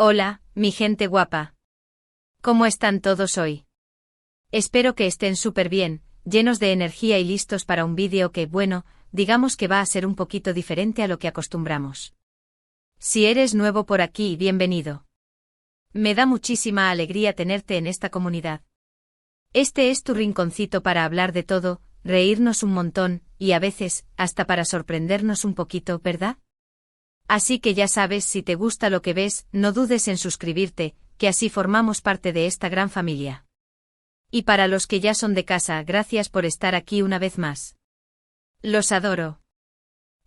Hola, mi gente guapa. ¿Cómo están todos hoy? Espero que estén súper bien, llenos de energía y listos para un vídeo que, bueno, digamos que va a ser un poquito diferente a lo que acostumbramos. Si eres nuevo por aquí, bienvenido. Me da muchísima alegría tenerte en esta comunidad. Este es tu rinconcito para hablar de todo, reírnos un montón, y a veces, hasta para sorprendernos un poquito, ¿verdad? Así que ya sabes, si te gusta lo que ves, no dudes en suscribirte, que así formamos parte de esta gran familia. Y para los que ya son de casa, gracias por estar aquí una vez más. Los adoro.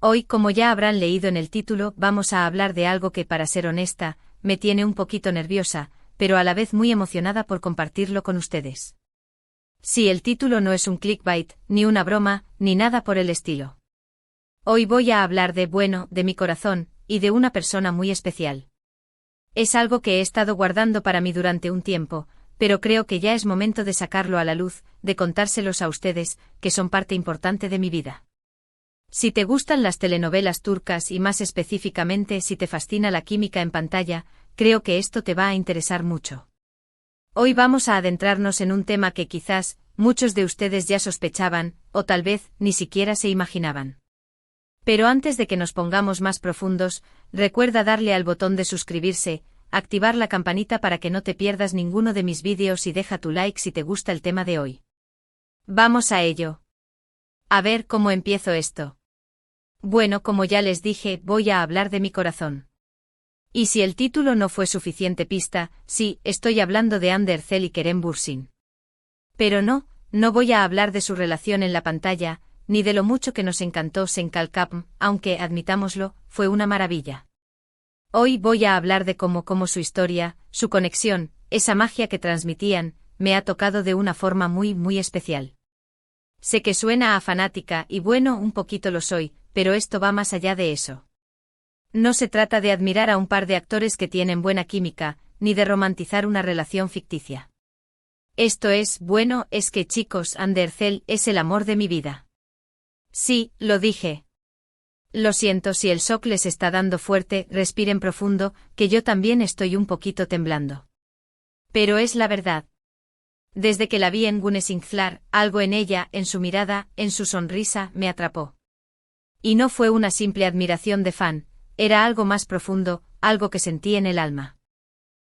Hoy, como ya habrán leído en el título, vamos a hablar de algo que, para ser honesta, me tiene un poquito nerviosa, pero a la vez muy emocionada por compartirlo con ustedes. Sí, el título no es un clickbait, ni una broma, ni nada por el estilo. Hoy voy a hablar de mi corazón, y de una persona muy especial. Es algo que he estado guardando para mí durante un tiempo, pero creo que ya es momento de sacarlo a la luz, de contárselos a ustedes, que son parte importante de mi vida. Si te gustan las telenovelas turcas y más específicamente si te fascina la química en pantalla, creo que esto te va a interesar mucho. Hoy vamos a adentrarnos en un tema que quizás muchos de ustedes ya sospechaban, o tal vez ni siquiera se imaginaban. Pero antes de que nos pongamos más profundos, recuerda darle al botón de suscribirse, activar la campanita para que no te pierdas ninguno de mis vídeos y deja tu like si te gusta el tema de hoy. Vamos a ello. A ver cómo empiezo esto. Bueno, como ya les dije, voy a hablar de mi corazón. Y si el título no fue suficiente pista, sí, estoy hablando de Hande Erçel y Kerem Bürsin. Pero no voy a hablar de su relación en la pantalla, ni de lo mucho que nos encantó Sen Kalkapm, aunque, admitámoslo, fue una maravilla. Hoy voy a hablar de cómo su historia, su conexión, esa magia que transmitían, me ha tocado de una forma muy especial. Sé que suena a fanática y bueno, un poquito lo soy, pero esto va más allá de eso. No se trata de admirar a un par de actores que tienen buena química, ni de romantizar una relación ficticia. Esto es que chicos, Hande Erçel es el amor de mi vida. Sí, lo dije. Lo siento si el shock les está dando fuerte, respiren profundo, que yo también estoy un poquito temblando. Pero es la verdad. Desde que la vi en Güneşinkler, algo en ella, en su mirada, en su sonrisa, me atrapó. Y no fue una simple admiración de fan, era algo más profundo, algo que sentí en el alma.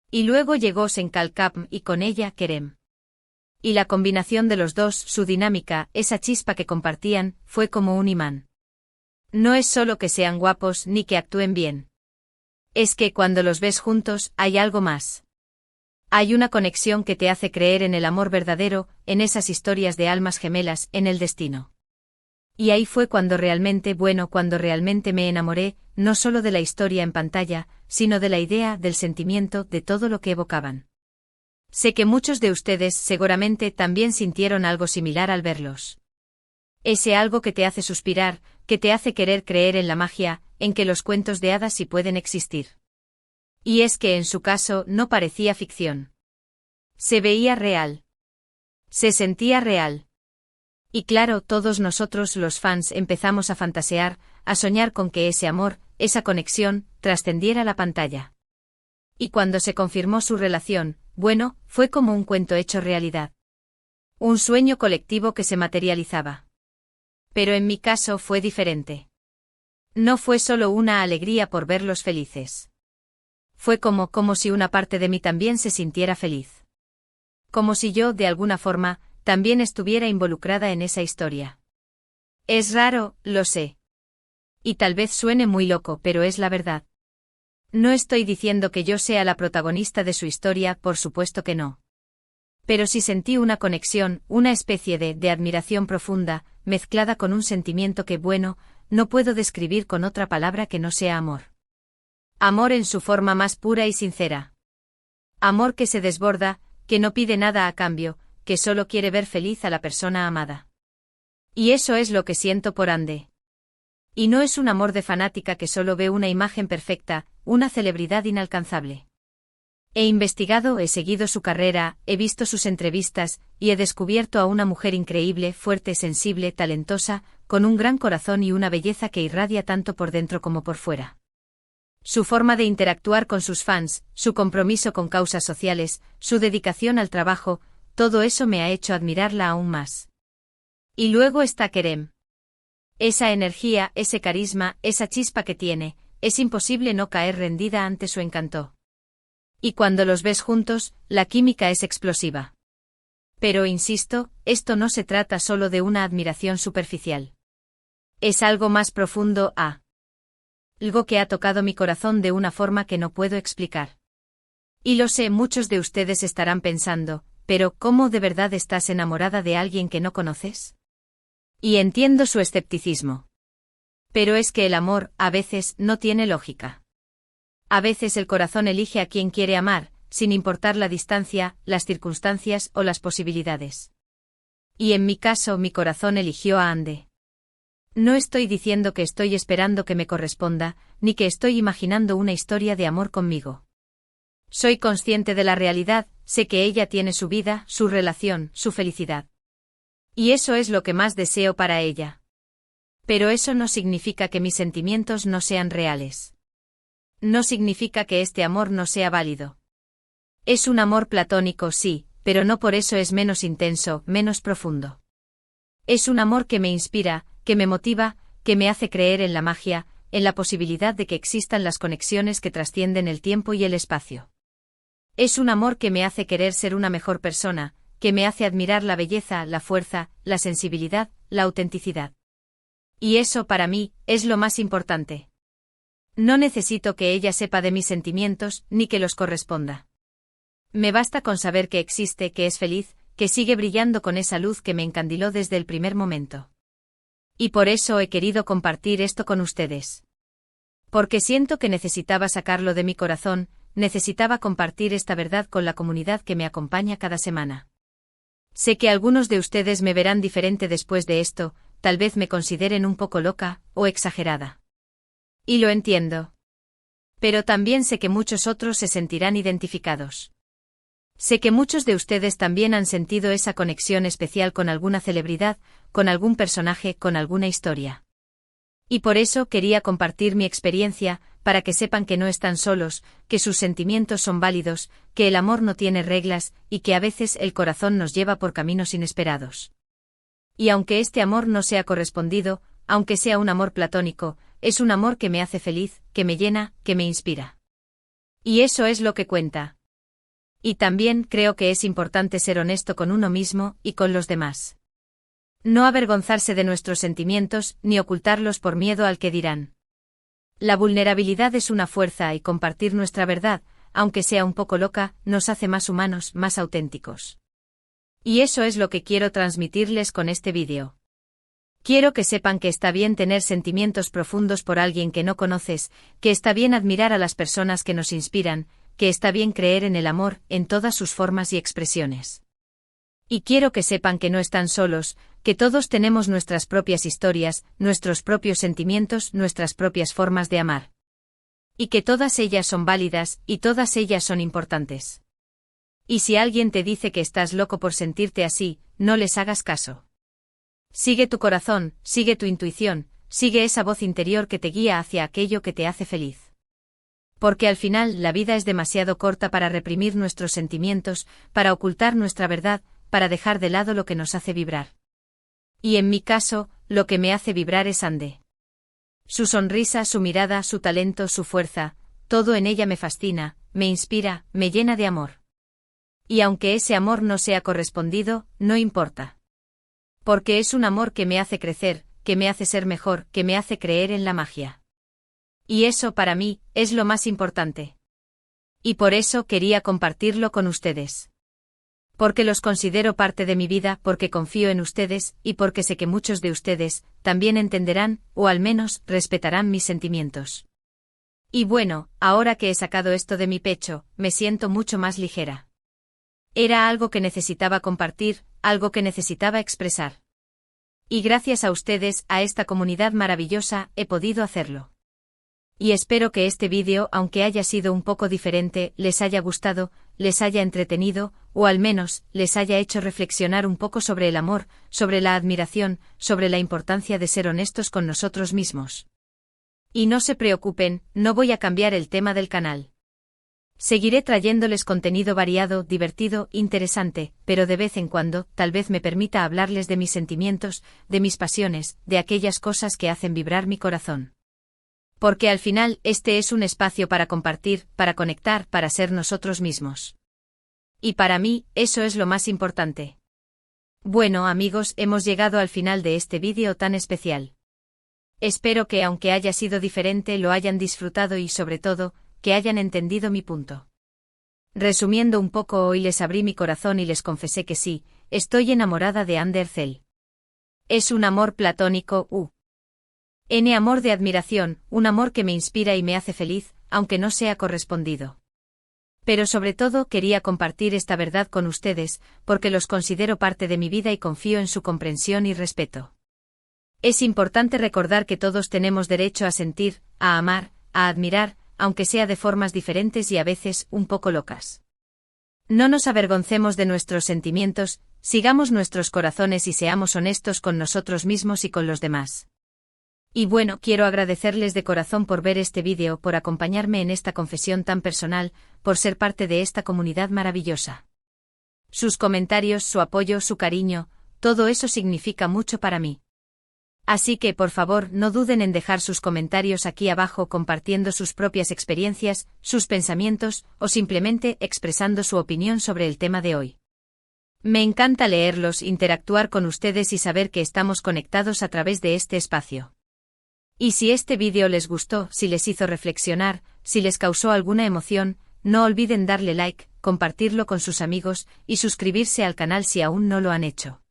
Y luego llegó Sen Kalkapm y con ella Kerem. Y la combinación de los dos, su dinámica, esa chispa que compartían, fue como un imán. No es solo que sean guapos ni que actúen bien. Es que cuando los ves juntos, hay algo más. Hay una conexión que te hace creer en el amor verdadero, en esas historias de almas gemelas, en el destino. Y ahí fue cuando realmente me enamoré, no solo de la historia en pantalla, sino de la idea, del sentimiento, de todo lo que evocaban. Sé que muchos de ustedes seguramente también sintieron algo similar al verlos. Ese algo que te hace suspirar, que te hace querer creer en la magia, en que los cuentos de hadas sí pueden existir. Y es que en su caso no parecía ficción. Se veía real. Se sentía real. Y claro, todos nosotros los fans empezamos a fantasear, a soñar con que ese amor, esa conexión, trascendiera la pantalla. Y cuando se confirmó su relación, fue como un cuento hecho realidad. Un sueño colectivo que se materializaba. Pero en mi caso fue diferente. No fue solo una alegría por verlos felices. Fue como si una parte de mí también se sintiera feliz. Como si yo, de alguna forma, también estuviera involucrada en esa historia. Es raro, lo sé. Y tal vez suene muy loco, pero es la verdad. No estoy diciendo que yo sea la protagonista de su historia, por supuesto que no. Pero sí sentí una conexión, una especie de admiración profunda, mezclada con un sentimiento que, no puedo describir con otra palabra que no sea amor. Amor en su forma más pura y sincera. Amor que se desborda, que no pide nada a cambio, que solo quiere ver feliz a la persona amada. Y eso es lo que siento por Hande. Y no es un amor de fanática que solo ve una imagen perfecta, una celebridad inalcanzable. He investigado, he seguido su carrera, he visto sus entrevistas, y he descubierto a una mujer increíble, fuerte, sensible, talentosa, con un gran corazón y una belleza que irradia tanto por dentro como por fuera. Su forma de interactuar con sus fans, su compromiso con causas sociales, su dedicación al trabajo, todo eso me ha hecho admirarla aún más. Y luego está Kerem. Esa energía, ese carisma, esa chispa que tiene, es imposible no caer rendida ante su encanto. Y cuando los ves juntos, la química es explosiva. Pero insisto, esto no se trata solo de una admiración superficial. Es algo más profundo, algo que ha tocado mi corazón de una forma que no puedo explicar. Y lo sé, muchos de ustedes estarán pensando, pero ¿cómo de verdad estás enamorada de alguien que no conoces? Y entiendo su escepticismo. Pero es que el amor, a veces, no tiene lógica. A veces el corazón elige a quien quiere amar, sin importar la distancia, las circunstancias o las posibilidades. Y en mi caso, mi corazón eligió a Ande. No estoy diciendo que estoy esperando que me corresponda, ni que estoy imaginando una historia de amor conmigo. Soy consciente de la realidad, sé que ella tiene su vida, su relación, su felicidad. Y eso es lo que más deseo para ella. Pero eso no significa que mis sentimientos no sean reales. No significa que este amor no sea válido. Es un amor platónico, sí, pero no por eso es menos intenso, menos profundo. Es un amor que me inspira, que me motiva, que me hace creer en la magia, en la posibilidad de que existan las conexiones que trascienden el tiempo y el espacio. Es un amor que me hace querer ser una mejor persona, que me hace admirar la belleza, la fuerza, la sensibilidad, la autenticidad. Y eso para mí, es lo más importante. No necesito que ella sepa de mis sentimientos, ni que los corresponda. Me basta con saber que existe, que es feliz, que sigue brillando con esa luz que me encandiló desde el primer momento. Y por eso he querido compartir esto con ustedes. Porque siento que necesitaba sacarlo de mi corazón, necesitaba compartir esta verdad con la comunidad que me acompaña cada semana. Sé que algunos de ustedes me verán diferente después de esto, tal vez me consideren un poco loca, o exagerada. Y lo entiendo. Pero también sé que muchos otros se sentirán identificados. Sé que muchos de ustedes también han sentido esa conexión especial con alguna celebridad, con algún personaje, con alguna historia. Y por eso quería compartir mi experiencia, para que sepan que no están solos, que sus sentimientos son válidos, que el amor no tiene reglas, y que a veces el corazón nos lleva por caminos inesperados. Y aunque este amor no sea correspondido, aunque sea un amor platónico, es un amor que me hace feliz, que me llena, que me inspira. Y eso es lo que cuenta. Y también creo que es importante ser honesto con uno mismo y con los demás. No avergonzarse de nuestros sentimientos, ni ocultarlos por miedo al que dirán. La vulnerabilidad es una fuerza y compartir nuestra verdad, aunque sea un poco loca, nos hace más humanos, más auténticos. Y eso es lo que quiero transmitirles con este vídeo. Quiero que sepan que está bien tener sentimientos profundos por alguien que no conoces, que está bien admirar a las personas que nos inspiran, que está bien creer en el amor, en todas sus formas y expresiones. Y quiero que sepan que no están solos, que todos tenemos nuestras propias historias, nuestros propios sentimientos, nuestras propias formas de amar. Y que todas ellas son válidas, y todas ellas son importantes. Y si alguien te dice que estás loco por sentirte así, no les hagas caso. Sigue tu corazón, sigue tu intuición, sigue esa voz interior que te guía hacia aquello que te hace feliz. Porque al final la vida es demasiado corta para reprimir nuestros sentimientos, para ocultar nuestra verdad, para dejar de lado lo que nos hace vibrar. Y en mi caso, lo que me hace vibrar es Ande. Su sonrisa, su mirada, su talento, su fuerza, todo en ella me fascina, me inspira, me llena de amor. Y aunque ese amor no sea correspondido, no importa. Porque es un amor que me hace crecer, que me hace ser mejor, que me hace creer en la magia. Y eso para mí, es lo más importante. Y por eso quería compartirlo con ustedes. Porque los considero parte de mi vida, porque confío en ustedes, y porque sé que muchos de ustedes, también entenderán, o al menos, respetarán mis sentimientos. Y bueno, ahora que he sacado esto de mi pecho, me siento mucho más ligera. Era algo que necesitaba compartir, algo que necesitaba expresar. Y gracias a ustedes, a esta comunidad maravillosa, he podido hacerlo. Y espero que este vídeo, aunque haya sido un poco diferente, les haya gustado, les haya entretenido, o al menos, les haya hecho reflexionar un poco sobre el amor, sobre la admiración, sobre la importancia de ser honestos con nosotros mismos. Y no se preocupen, no voy a cambiar el tema del canal. Seguiré trayéndoles contenido variado, divertido, interesante, pero de vez en cuando, tal vez me permita hablarles de mis sentimientos, de mis pasiones, de aquellas cosas que hacen vibrar mi corazón. Porque al final, este es un espacio para compartir, para conectar, para ser nosotros mismos. Y para mí, eso es lo más importante. Bueno amigos, hemos llegado al final de este vídeo tan especial. Espero que aunque haya sido diferente lo hayan disfrutado y sobre todo, que hayan entendido mi punto. Resumiendo un poco, hoy les abrí mi corazón y les confesé que sí, estoy enamorada de Ander Zell. Es un amor platónico, amor de admiración, un amor que me inspira y me hace feliz, aunque no sea correspondido. Pero sobre todo quería compartir esta verdad con ustedes, porque los considero parte de mi vida y confío en su comprensión y respeto. Es importante recordar que todos tenemos derecho a sentir, a amar, a admirar, aunque sea de formas diferentes y a veces un poco locas. No nos avergoncemos de nuestros sentimientos, sigamos nuestros corazones y seamos honestos con nosotros mismos y con los demás. Y bueno, quiero agradecerles de corazón por ver este vídeo, por acompañarme en esta confesión tan personal, por ser parte de esta comunidad maravillosa. Sus comentarios, su apoyo, su cariño, todo eso significa mucho para mí. Así que por favor no duden en dejar sus comentarios aquí abajo compartiendo sus propias experiencias, sus pensamientos, o simplemente expresando su opinión sobre el tema de hoy. Me encanta leerlos, interactuar con ustedes y saber que estamos conectados a través de este espacio. Y si este vídeo les gustó, si les hizo reflexionar, si les causó alguna emoción, no olviden darle like, compartirlo con sus amigos, y suscribirse al canal si aún no lo han hecho.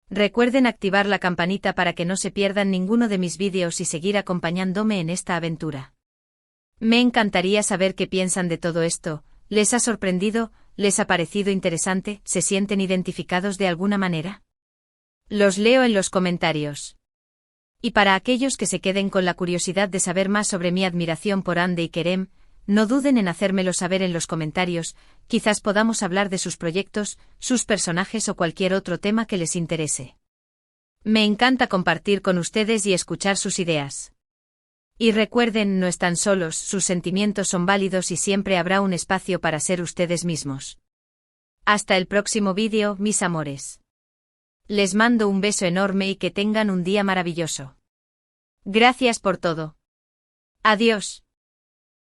Recuerden activar la campanita para que no se pierdan ninguno de mis vídeos y seguir acompañándome en esta aventura. Me encantaría saber qué piensan de todo esto, ¿les ha sorprendido, les ha parecido interesante, se sienten identificados de alguna manera? Los leo en los comentarios. Y para aquellos que se queden con la curiosidad de saber más sobre mi admiración por Hande y Kerem, no duden en hacérmelo saber en los comentarios, quizás podamos hablar de sus proyectos, sus personajes o cualquier otro tema que les interese. Me encanta compartir con ustedes y escuchar sus ideas. Y recuerden, no están solos, sus sentimientos son válidos y siempre habrá un espacio para ser ustedes mismos. Hasta el próximo vídeo, mis amores. Les mando un beso enorme y que tengan un día maravilloso. Gracias por todo. Adiós.